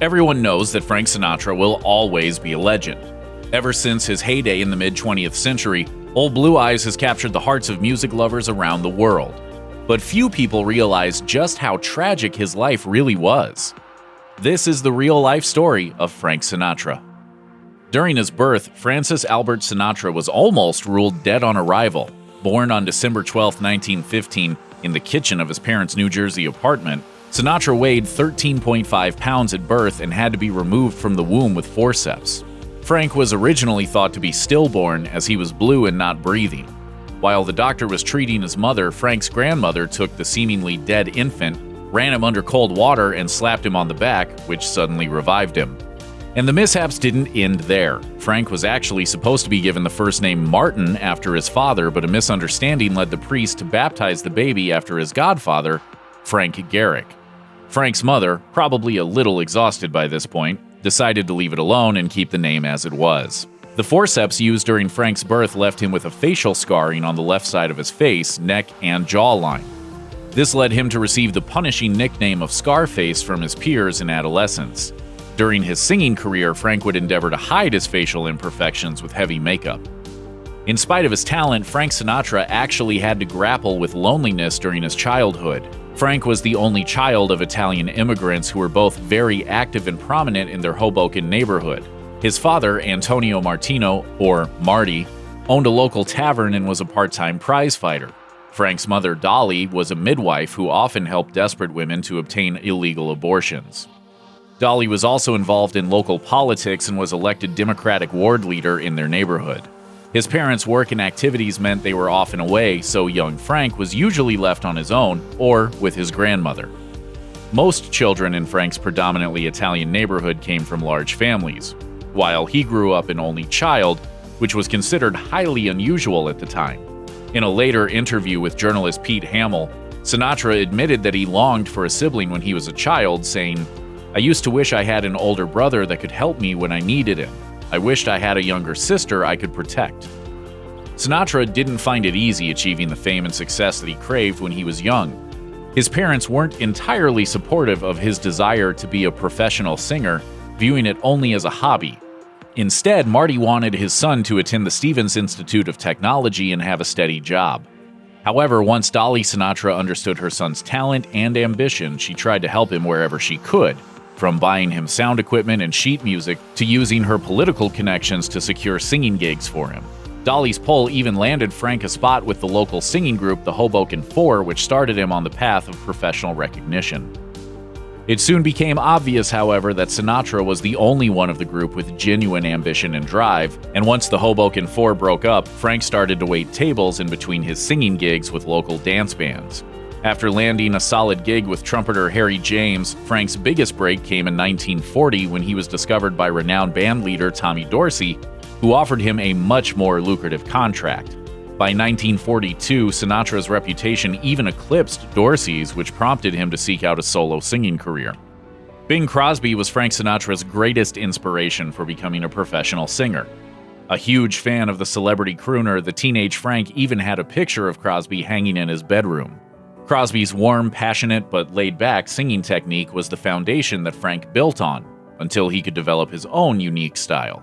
Everyone knows that Frank Sinatra will always be a legend. Ever since his heyday in the mid-20th century, Old Blue Eyes has captured the hearts of music lovers around the world. But few people realize just how tragic his life really was. This is the real-life story of Frank Sinatra. During his birth, Francis Albert Sinatra was almost ruled dead on arrival. Born on December 12, 1915, in the kitchen of his parents' New Jersey apartment, Sinatra weighed 13.5 pounds at birth and had to be removed from the womb with forceps. Frank was originally thought to be stillborn as he was blue and not breathing. While the doctor was treating his mother, Frank's grandmother took the seemingly dead infant, ran him under cold water, and slapped him on the back, which suddenly revived him. And the mishaps didn't end there. Frank was actually supposed to be given the first name Martin after his father, but a misunderstanding led the priest to baptize the baby after his godfather, Frank Garrick. Frank's mother, probably a little exhausted by this point, decided to leave it alone and keep the name as it was. The forceps used during Frank's birth left him with a facial scarring on the left side of his face, neck, and jawline. This led him to receive the punishing nickname of Scarface from his peers in adolescence. During his singing career, Frank would endeavor to hide his facial imperfections with heavy makeup. In spite of his talent, Frank Sinatra actually had to grapple with loneliness during his childhood. Frank was the only child of Italian immigrants who were both very active and prominent in their Hoboken neighborhood. His father, Antonio Martino, or Marty, owned a local tavern and was a part-time prize fighter. Frank's mother, Dolly, was a midwife who often helped desperate women to obtain illegal abortions. Dolly was also involved in local politics and was elected Democratic ward leader in their neighborhood. His parents' work and activities meant they were often away, so young Frank was usually left on his own or with his grandmother. Most children in Frank's predominantly Italian neighborhood came from large families, while he grew up an only child, which was considered highly unusual at the time. In a later interview with journalist Pete Hamill, Sinatra admitted that he longed for a sibling when he was a child, saying, "I used to wish I had an older brother that could help me when I needed him. I wished I had a younger sister I could protect." Sinatra didn't find it easy achieving the fame and success that he craved when he was young. His parents weren't entirely supportive of his desire to be a professional singer, viewing it only as a hobby. Instead, Marty wanted his son to attend the Stevens Institute of Technology and have a steady job. However, once Dolly Sinatra understood her son's talent and ambition, she tried to help him wherever she could, from buying him sound equipment and sheet music to using her political connections to secure singing gigs for him. Dolly's pull even landed Frank a spot with the local singing group, the Hoboken Four, which started him on the path of professional recognition. It soon became obvious, however, that Sinatra was the only one of the group with genuine ambition and drive, and once the Hoboken Four broke up, Frank started to wait tables in between his singing gigs with local dance bands. After landing a solid gig with trumpeter Harry James, Frank's biggest break came in 1940 when he was discovered by renowned band leader Tommy Dorsey, who offered him a much more lucrative contract. By 1942, Sinatra's reputation even eclipsed Dorsey's, which prompted him to seek out a solo singing career. Bing Crosby was Frank Sinatra's greatest inspiration for becoming a professional singer. A huge fan of the celebrity crooner, the teenage Frank even had a picture of Crosby hanging in his bedroom. Crosby's warm, passionate, but laid-back singing technique was the foundation that Frank built on, until he could develop his own unique style.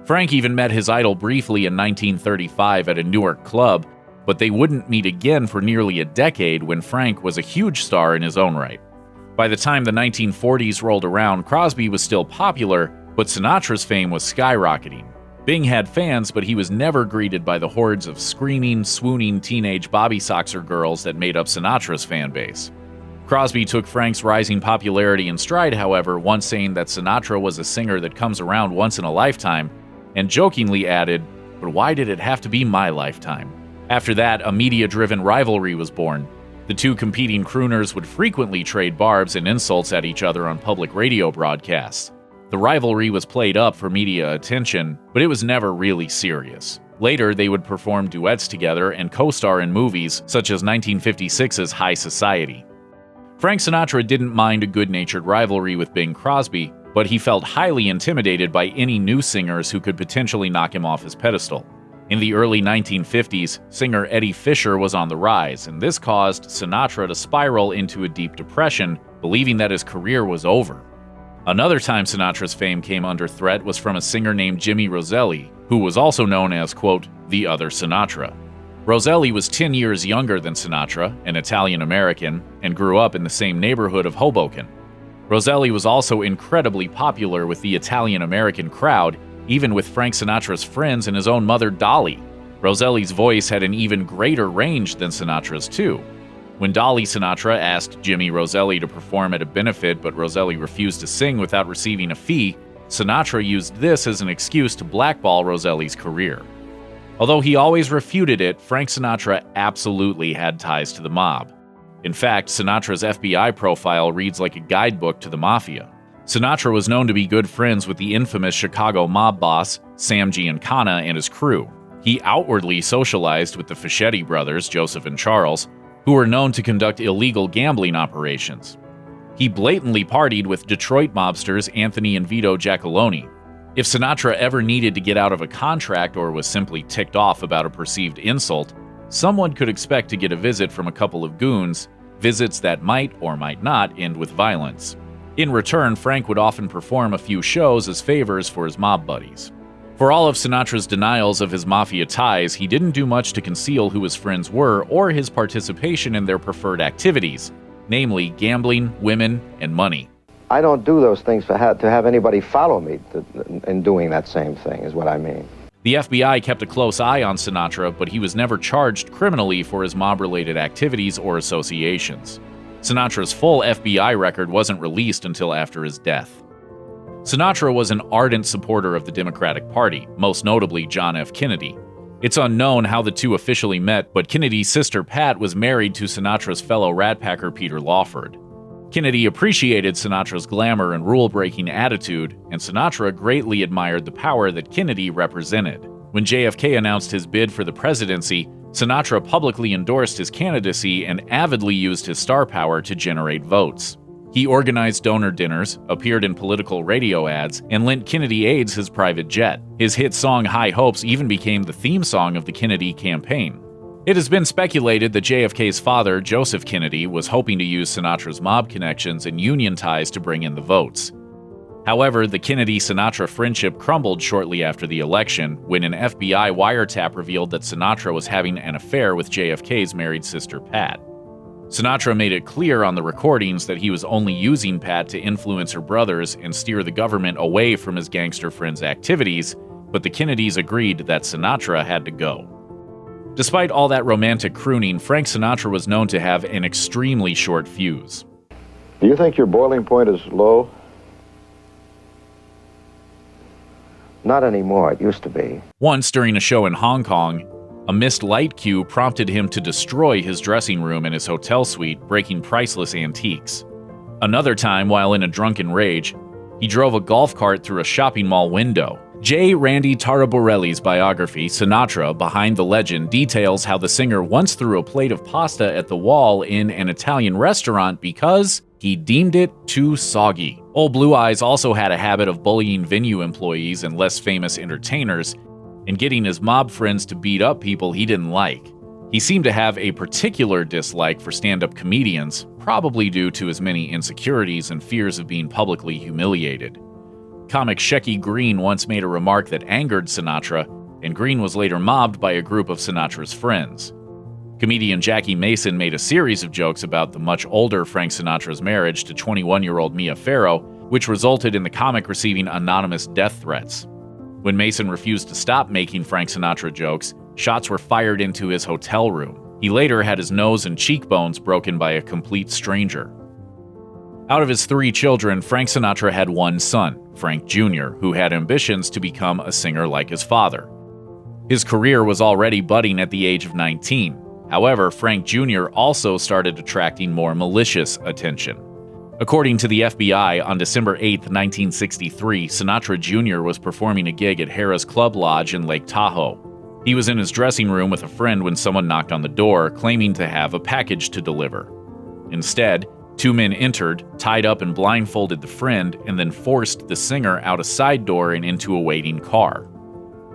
Frank even met his idol briefly in 1935 at a Newark club, but they wouldn't meet again for nearly a decade when Frank was a huge star in his own right. By the time the 1940s rolled around, Crosby was still popular, but Sinatra's fame was skyrocketing. Bing had fans, but he was never greeted by the hordes of screaming, swooning teenage Bobby Soxer girls that made up Sinatra's fan base. Crosby took Frank's rising popularity in stride, however, once saying that Sinatra was a singer that comes around once in a lifetime, and jokingly added, "But why did it have to be my lifetime?" After that, a media-driven rivalry was born. The two competing crooners would frequently trade barbs and insults at each other on public radio broadcasts. The rivalry was played up for media attention, but it was never really serious. Later, they would perform duets together and co-star in movies such as 1956's High Society. Frank Sinatra didn't mind a good-natured rivalry with Bing Crosby, but he felt highly intimidated by any new singers who could potentially knock him off his pedestal. In the early 1950s, singer Eddie Fisher was on the rise, and this caused Sinatra to spiral into a deep depression, believing that his career was over. Another time Sinatra's fame came under threat was from a singer named Jimmy Roselli, who was also known as, quote, the other Sinatra. Roselli was 10 years younger than Sinatra, an Italian-American, and grew up in the same neighborhood of Hoboken. Roselli was also incredibly popular with the Italian-American crowd, even with Frank Sinatra's friends and his own mother, Dolly. Roselli's voice had an even greater range than Sinatra's, too. When Dolly Sinatra asked Jimmy Roselli to perform at a benefit but Roselli refused to sing without receiving a fee, Sinatra used this as an excuse to blackball Roselli's career. Although he always refuted it, Frank Sinatra absolutely had ties to the mob. In fact, Sinatra's FBI profile reads like a guidebook to the mafia. Sinatra was known to be good friends with the infamous Chicago mob boss, Sam Giancana, and his crew. He outwardly socialized with the Fischetti brothers, Joseph and Charles, who were known to conduct illegal gambling operations. He blatantly partied with Detroit mobsters Anthony and Vito Giacalone. If Sinatra ever needed to get out of a contract or was simply ticked off about a perceived insult, someone could expect to get a visit from a couple of goons, visits that might or might not end with violence. In return, Frank would often perform a few shows as favors for his mob buddies. For all of Sinatra's denials of his mafia ties, he didn't do much to conceal who his friends were or his participation in their preferred activities, namely gambling, women, and money. I don't do those things to have anybody follow me in doing that same thing, is what I mean. The FBI kept a close eye on Sinatra, but he was never charged criminally for his mob-related activities or associations. Sinatra's full FBI record wasn't released until after his death. Sinatra was an ardent supporter of the Democratic Party, most notably John F. Kennedy. It's unknown how the two officially met, but Kennedy's sister Pat was married to Sinatra's fellow Rat Packer Peter Lawford. Kennedy appreciated Sinatra's glamour and rule-breaking attitude, and Sinatra greatly admired the power that Kennedy represented. When JFK announced his bid for the presidency, Sinatra publicly endorsed his candidacy and avidly used his star power to generate votes. He organized donor dinners, appeared in political radio ads, and lent Kennedy aides his private jet. His hit song High Hopes even became the theme song of the Kennedy campaign. It has been speculated that JFK's father, Joseph Kennedy, was hoping to use Sinatra's mob connections and union ties to bring in the votes. However, the Kennedy-Sinatra friendship crumbled shortly after the election when an FBI wiretap revealed that Sinatra was having an affair with JFK's married sister Pat. Sinatra made it clear on the recordings that he was only using Pat to influence her brothers and steer the government away from his gangster friends' activities, but the Kennedys agreed that Sinatra had to go. Despite all that romantic crooning, Frank Sinatra was known to have an extremely short fuse. Do you think your boiling point is low? Not anymore. It used to be. Once, during a show in Hong Kong, a missed light cue prompted him to destroy his dressing room and his hotel suite, breaking priceless antiques. Another time, while in a drunken rage, he drove a golf cart through a shopping mall window. J. Randy Taraborelli's biography, Sinatra, Behind the Legend, details how the singer once threw a plate of pasta at the wall in an Italian restaurant because he deemed it too soggy. Old Blue Eyes also had a habit of bullying venue employees and less famous entertainers, and getting his mob friends to beat up people he didn't like. He seemed to have a particular dislike for stand-up comedians, probably due to his many insecurities and fears of being publicly humiliated. Comic Shecky Green once made a remark that angered Sinatra, and Green was later mobbed by a group of Sinatra's friends. Comedian Jackie Mason made a series of jokes about the much older Frank Sinatra's marriage to 21-year-old Mia Farrow, which resulted in the comic receiving anonymous death threats. When Mason refused to stop making Frank Sinatra jokes, shots were fired into his hotel room. He later had his nose and cheekbones broken by a complete stranger. Out of his 3 children, Frank Sinatra had one son, Frank Jr., who had ambitions to become a singer like his father. His career was already budding at the age of 19. However, Frank Jr. also started attracting more malicious attention. According to the FBI, on December 8, 1963, Sinatra Jr. was performing a gig at Harrah's Club Lodge in Lake Tahoe. He was in his dressing room with a friend when someone knocked on the door, claiming to have a package to deliver. Instead, 2 men entered, tied up and blindfolded the friend, and then forced the singer out a side door and into a waiting car.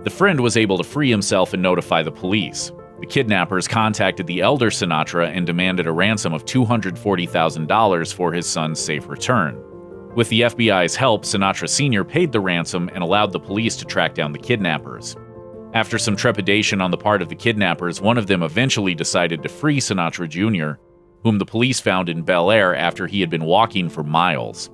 The friend was able to free himself and notify the police. The kidnappers contacted the elder Sinatra and demanded a ransom of $240,000 for his son's safe return. With the FBI's help, Sinatra Sr. paid the ransom and allowed the police to track down the kidnappers. After some trepidation on the part of the kidnappers, one of them eventually decided to free Sinatra Jr., whom the police found in Bel Air after he had been walking for miles.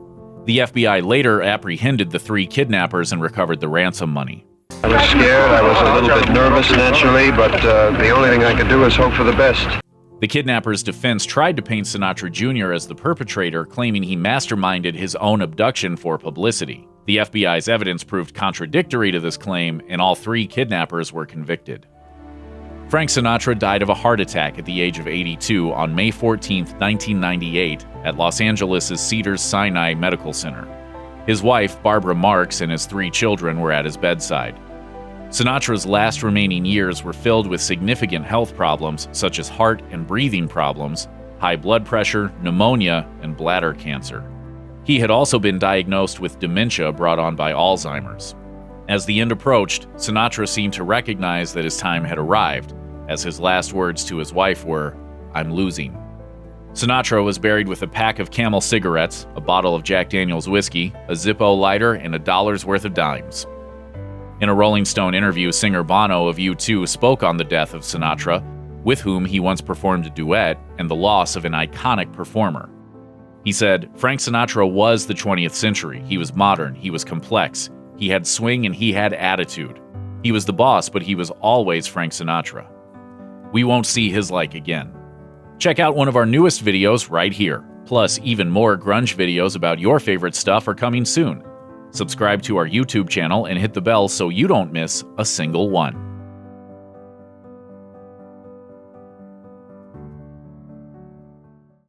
The FBI later apprehended the 3 kidnappers and recovered the ransom money. I was scared, I was a little bit nervous naturally, but the only thing I could do is hope for the best. The kidnappers' defense tried to paint Sinatra Jr. as the perpetrator, claiming he masterminded his own abduction for publicity. The FBI's evidence proved contradictory to this claim, and all 3 kidnappers were convicted. Frank Sinatra died of a heart attack at the age of 82 on May 14, 1998, at Los Angeles' Cedars-Sinai Medical Center. His wife, Barbara Marx, and his 3 children were at his bedside. Sinatra's last remaining years were filled with significant health problems such as heart and breathing problems, high blood pressure, pneumonia, and bladder cancer. He had also been diagnosed with dementia brought on by Alzheimer's. As the end approached, Sinatra seemed to recognize that his time had arrived, as his last words to his wife were, "I'm losing." Sinatra was buried with a pack of Camel cigarettes, a bottle of Jack Daniel's whiskey, a Zippo lighter, and $1 worth of dimes. In a Rolling Stone interview, singer Bono of U2 spoke on the death of Sinatra, with whom he once performed a duet, and the loss of an iconic performer. He said, "Frank Sinatra was the 20th century. He was modern, he was complex, he had swing and he had attitude. He was the boss, but he was always Frank Sinatra. We won't see his like again." Check out one of our newest videos right here. Plus, even more grunge videos about your favorite stuff are coming soon. Subscribe to our YouTube channel and hit the bell so you don't miss a single one.